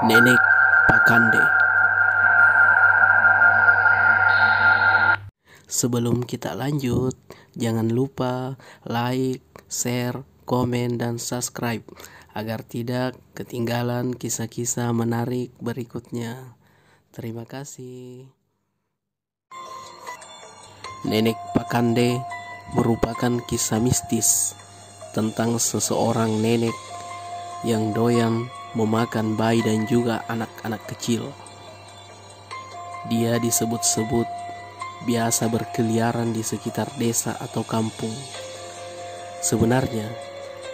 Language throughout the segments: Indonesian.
Nenek Pakande. Sebelum kita lanjut, jangan lupa like, share, komen, dan subscribe agar tidak ketinggalan kisah-kisah menarik berikutnya. Terima kasih. Nenek Pakande merupakan kisah mistis tentang seseorang nenek yang doyan memakan bayi dan juga anak-anak kecil. Dia disebut-sebut biasa berkeliaran di sekitar desa atau kampung. Sebenarnya,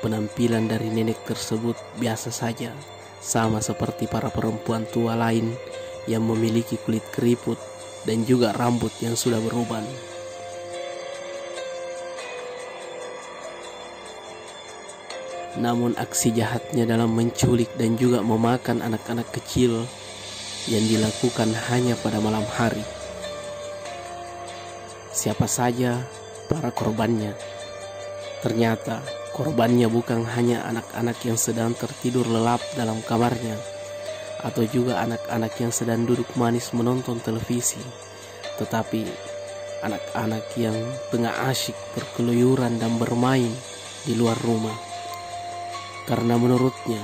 penampilan dari nenek tersebut biasa saja, sama seperti para perempuan tua lain yang memiliki kulit keriput dan juga rambut yang sudah beruban. Namun aksi jahatnya dalam menculik dan juga memakan anak-anak kecil yang dilakukan hanya pada malam hari. Siapa saja para korbannya? Ternyata korbannya bukan hanya anak-anak yang sedang tertidur lelap dalam kamarnya, atau juga anak-anak yang sedang duduk manis menonton televisi, tetapi anak-anak yang tengah asyik berkeluyuran dan bermain di luar rumah. Karena menurutnya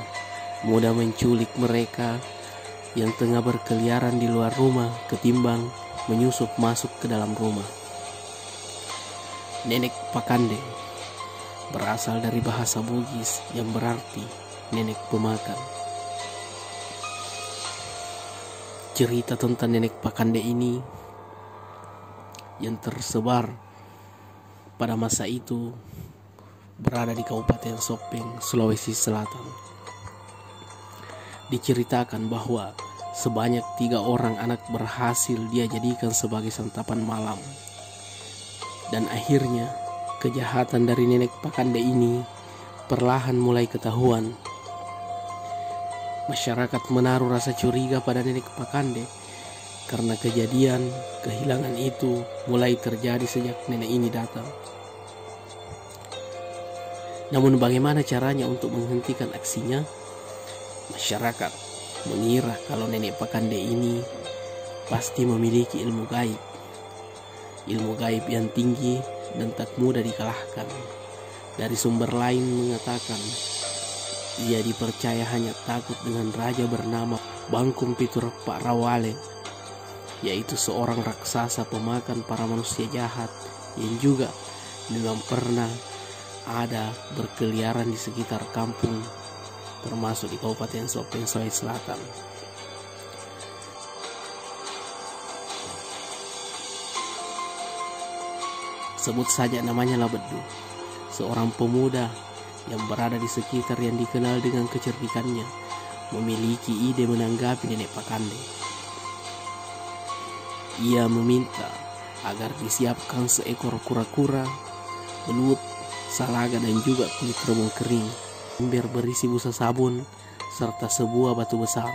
mudah menculik mereka yang tengah berkeliaran di luar rumah ketimbang menyusup masuk ke dalam rumah. Nenek Pakande berasal dari bahasa Bugis yang berarti nenek pemakan. Cerita tentang nenek Pakande ini yang tersebar pada masa itu berada di Kabupaten Sopeng, Sulawesi Selatan. Diceritakan bahwa sebanyak 3 orang anak berhasil dia jadikan sebagai santapan malam. Dan akhirnya kejahatan dari nenek Pakande ini perlahan mulai ketahuan. Masyarakat menaruh rasa curiga pada nenek Pakande karena kejadian kehilangan itu mulai terjadi sejak nenek ini datang. Namun bagaimana caranya untuk menghentikan aksinya? Masyarakat mengira kalau nenek Pakande ini pasti memiliki ilmu gaib. Ilmu gaib yang tinggi dan tak mudah dikalahkan. Dari sumber lain mengatakan ia dipercaya hanya takut dengan raja bernama Bangkum Pitur Pak Rawale, yaitu seorang raksasa pemakan para manusia jahat yang juga memang pernah ada berkeliaran di sekitar kampung, termasuk di Kabupaten Sopeng, Sulawesi Selatan. Sebut saja namanya Labeddu, seorang pemuda yang berada di sekitar yang dikenal dengan kecerdikannya, memiliki ide menanggapi nenek Pakande. Ia meminta agar disiapkan seekor kura-kura, belut, salaga dan juga kulit rebung kering, ember berisi busa sabun, serta sebuah batu besar.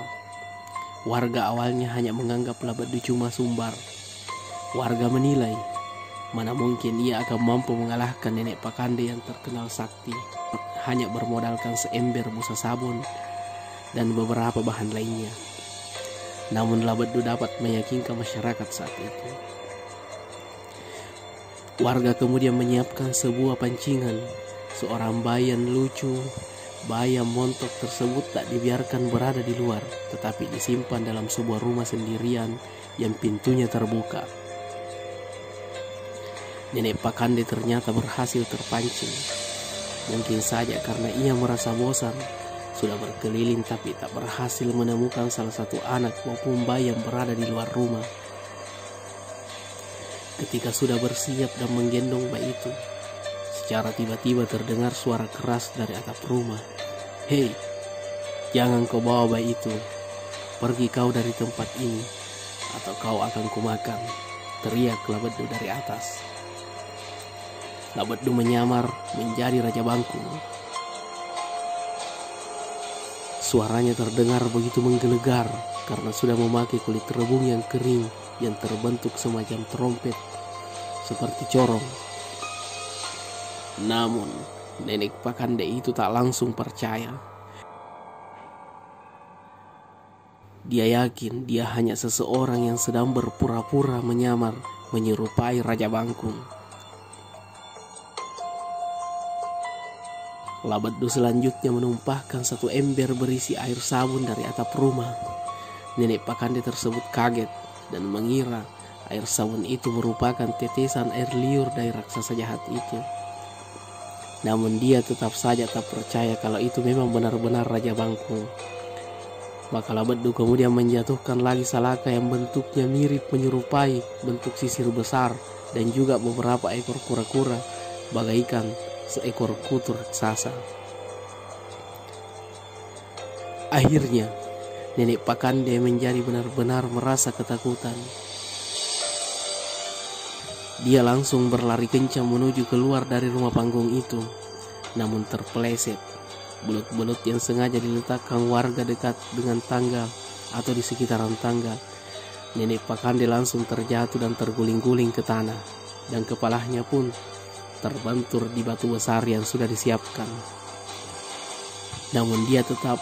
Warga awalnya hanya menganggap Labeddu cuma sumbar. Warga menilai mana mungkin ia akan mampu mengalahkan nenek Pakande yang terkenal sakti, hanya bermodalkan seember busa sabun dan beberapa bahan lainnya. Namun Labeddu dapat meyakinkan masyarakat saat itu. Warga kemudian menyiapkan sebuah pancingan. Seorang bayi yang lucu, bayi yang montok tersebut tak dibiarkan berada di luar, tetapi disimpan dalam sebuah rumah sendirian yang pintunya terbuka. Nenek Pakande ternyata berhasil terpancing. Mungkin saja karena ia merasa bosan, sudah berkeliling tapi tak berhasil menemukan salah satu anak maupun bayi yang berada di luar rumah. Ketika sudah bersiap dan menggendong bayi itu, secara tiba-tiba terdengar suara keras dari atap rumah. "Hei, jangan kau bawa bayi itu. Pergi kau dari tempat ini, atau kau akan kumakan," teriak Labeddu dari atas. Labeddu menyamar menjadi Raja Bangkum. Suaranya terdengar begitu menggelegar karena sudah memakai kulit rebung yang kering yang terbentuk semacam trompet seperti corong. Namun nenek Pakande itu tak langsung percaya. Dia yakin dia hanya seseorang yang sedang berpura-pura menyamar menyerupai Raja Bangkung. Labaddu selanjutnya menumpahkan satu ember berisi air sabun dari atap rumah. Nenek Pakande tersebut kaget dan mengira air sabun itu merupakan tetesan air liur dari raksasa jahat itu. Namun dia tetap saja tak percaya kalau itu memang benar-benar Raja Bangkung. Maka Labaddu kemudian menjatuhkan lagi salaka yang bentuknya mirip menyerupai bentuk sisir besar dan juga beberapa ekor kura-kura bagaikan seekor kutu raksasa. Akhirnya Nenek Pakande menjadi benar-benar merasa ketakutan. Dia langsung berlari kencang menuju keluar dari rumah panggung itu, namun terpeleset. Belut-belut yang sengaja diletakkan warga dekat dengan tangga atau di sekitaran tangga. Nenek Pakande langsung terjatuh dan terguling-guling ke tanah, dan kepalanya pun terbentur di batu besar yang sudah disiapkan. Namun dia tetap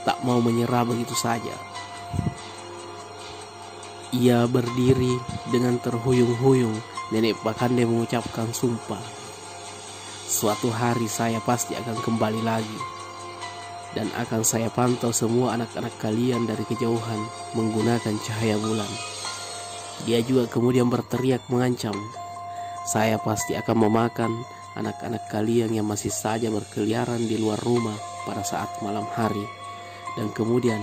tak mau menyerah begitu saja. Ia berdiri dengan terhuyung-huyung. Nenek Pakande mengucapkan sumpah, "Suatu hari saya pasti akan kembali lagi, dan akan saya pantau semua anak-anak kalian dari kejauhan menggunakan cahaya bulan." Dia juga kemudian berteriak mengancam, "Saya pasti akan memakan anak-anak kalian yang masih saja berkeliaran di luar rumah pada saat malam hari." Dan kemudian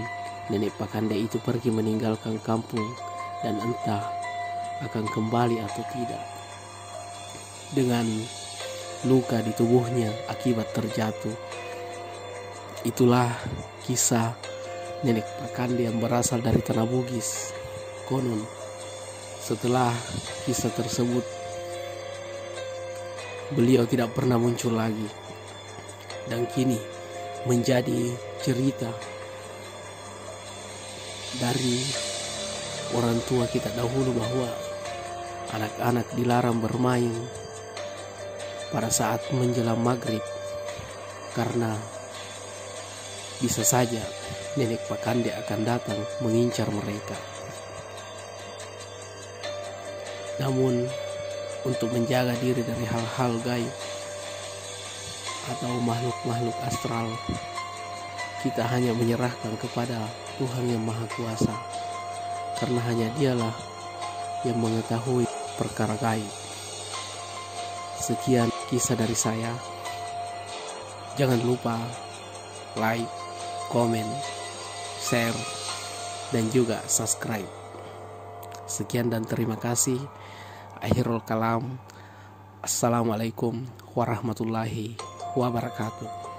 Nenek Pakande itu pergi meninggalkan kampung, dan entah akan kembali atau tidak, dengan luka di tubuhnya akibat terjatuh. Itulah kisah Nenek Pakande yang berasal dari Tanah Bugis. Konon setelah kisah tersebut beliau tidak pernah muncul lagi, dan kini menjadi cerita dari orang tua kita dahulu bahwa anak-anak dilarang bermain pada saat menjelang maghrib, karena bisa saja Nenek Pakande akan datang mengincar mereka. Namun untuk menjaga diri dari hal-hal gaib atau makhluk-makhluk astral, kita hanya menyerahkan kepada Tuhan yang Maha Kuasa, karena hanya Dialah yang mengetahui perkara gaib. Sekian kisah dari saya. Jangan lupa like, komen, share, dan juga subscribe. Sekian dan terima kasih. Akhirul kalam. Assalamualaikum warahmatullahi wabarakatuh.